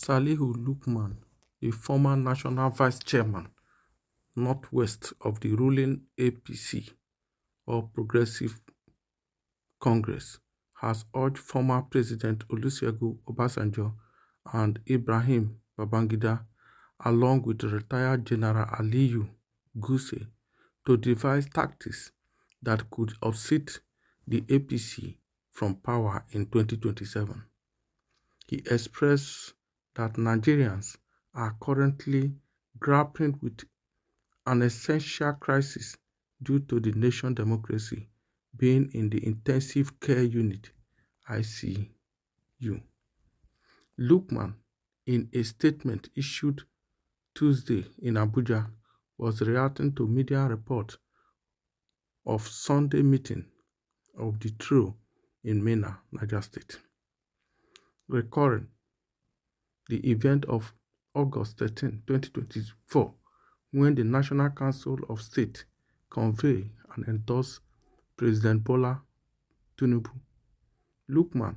Salihu Lukeman, a former national vice chairman, northwest of the ruling APC or Progressive Congress, has urged former President Olusegun Obasanjo and Ibrahim Babangida, along with retired General Aliyu Guse, to devise tactics that could unseat the APC from power in 2027. He expressed that Nigerians are currently grappling with an essential crisis due to the nation's democracy being in the intensive care unit ICU. Lukeman, in a statement issued Tuesday in Abuja, was reacting to media reports of Sunday meeting of the trio in Minna, Niger State, recurring the event of August 13, 2024, when the National Council of State convened and endorsed President Bola Tinubu. Lukeman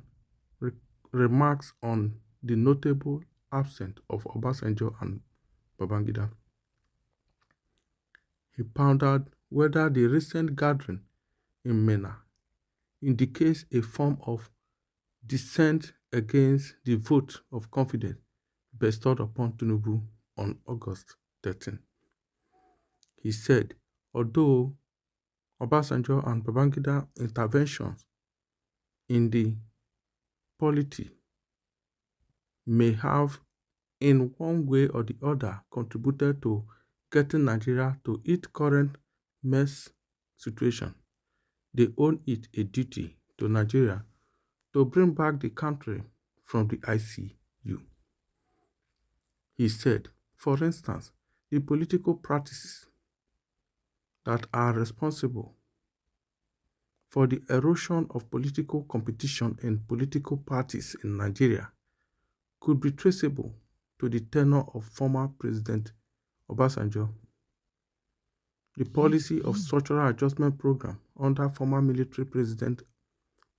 remarks on the notable absence of Obasanjo and Babangida. He pondered whether the recent gathering in Minna indicates a form of dissent against the vote of confidence bestowed upon Tinubu on August 13. He said, although Obasanjo and Babangida interventions in the polity may have in one way or the other contributed to getting Nigeria to its current mess situation, they owe it a duty to Nigeria to bring back the country from the ICU. He said, for instance, the political practices that are responsible for the erosion of political competition in political parties in Nigeria could be traceable to the tenure of former President Obasanjo. The policy of structural adjustment program under former military President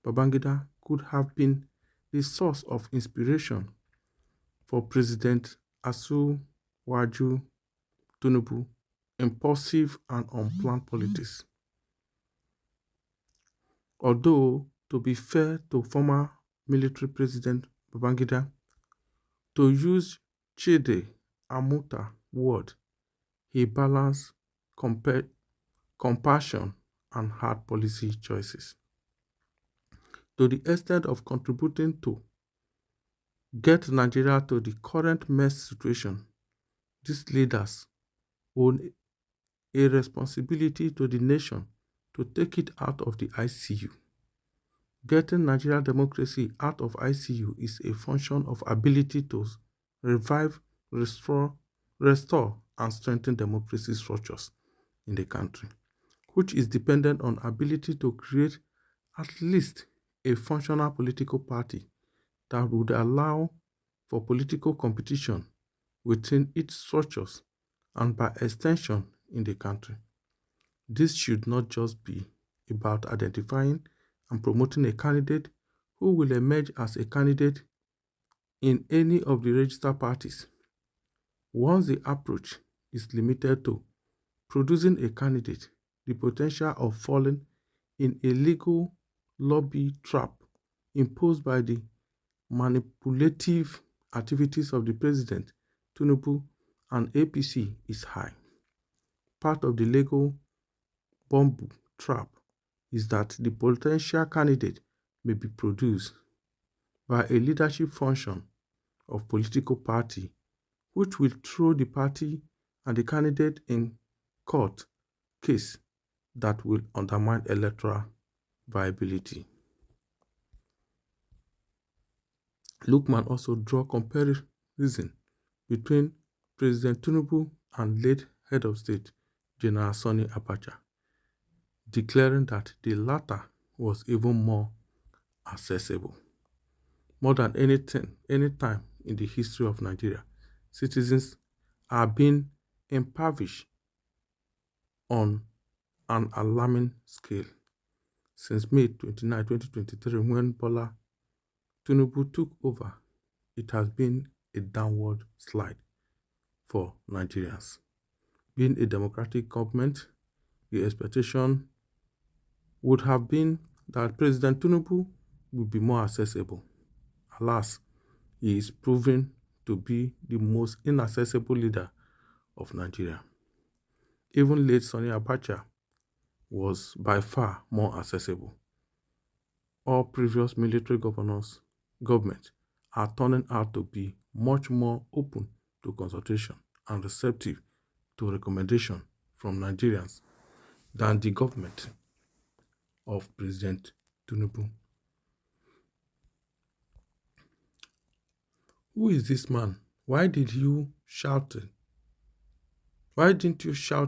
Babangida could have been the source of inspiration for President Asiwaju Tinubu's impulsive and unplanned politics. Although, to be fair to former military President Babangida, to use Chide Amuta word, he balanced compassion and hard policy choices. To the extent of contributing to get Nigeria to the current mess situation, these leaders own a responsibility to the nation to take it out of the ICU. Getting Nigerian democracy out of ICU is a function of ability to revive, restore, and strengthen democracy structures in the country, which is dependent on ability to create at least a functional political party that would allow for political competition within its structures and by extension in the country. This should not just be about identifying and promoting a candidate who will emerge as a candidate in any of the registered parties. Once the approach is limited to producing a candidate, the potential of falling in a legal lobby trap imposed by the manipulative activities of the President, Tinubu, and APC is high. Part of the legal bamboo trap is that the potential candidate may be produced by a leadership function of political party, which will throw the party and the candidate in court case that will undermine electoral viability. Lukeman also drew comparison between President Tinubu and late head of state General Sani Abacha, declaring that the latter was even more accessible. More than any time in the history of Nigeria, citizens are being impoverished on an alarming scale. Since May 29, 2023, when Bola Tinubu took over, it has been a downward slide for Nigerians. Being a democratic government, the expectation would have been that President Tinubu would be more accessible. Alas, he is proven to be the most inaccessible leader of Nigeria. Even late Sani Abacha was by far more accessible. All previous military governments are turning out to be much more open to consultation and receptive to recommendation from Nigerians than the government of President Tinubu. Who is this man? Why didn't you shout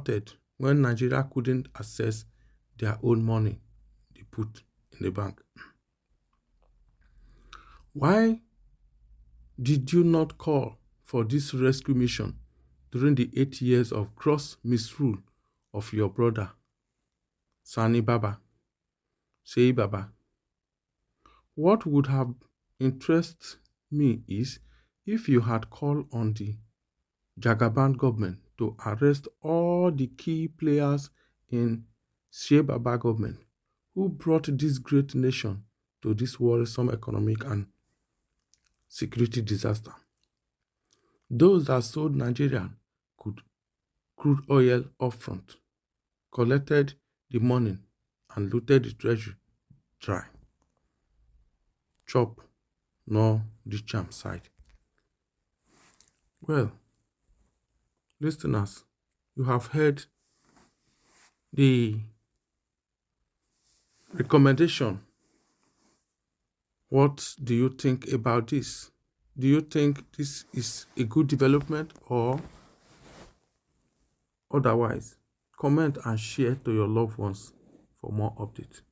it when Nigeria couldn't access their own money they put in the bank? Why did you not call for this rescue mission during the 8 years of gross misrule of your brother, Sani Baba, Sei Baba? What would have interested me is if you had called on the Jagaban government to arrest all the key players in Sei Baba government who brought this great nation to this worrisome economic and security disaster. Those that sold Nigeria crude oil upfront, collected the money and looted the treasury dry. Chop, nor the charm side. Well, listeners, you have heard the recommendation. What do you think about this? Do you think this is a good development or otherwise? Comment and share to your loved ones for more updates.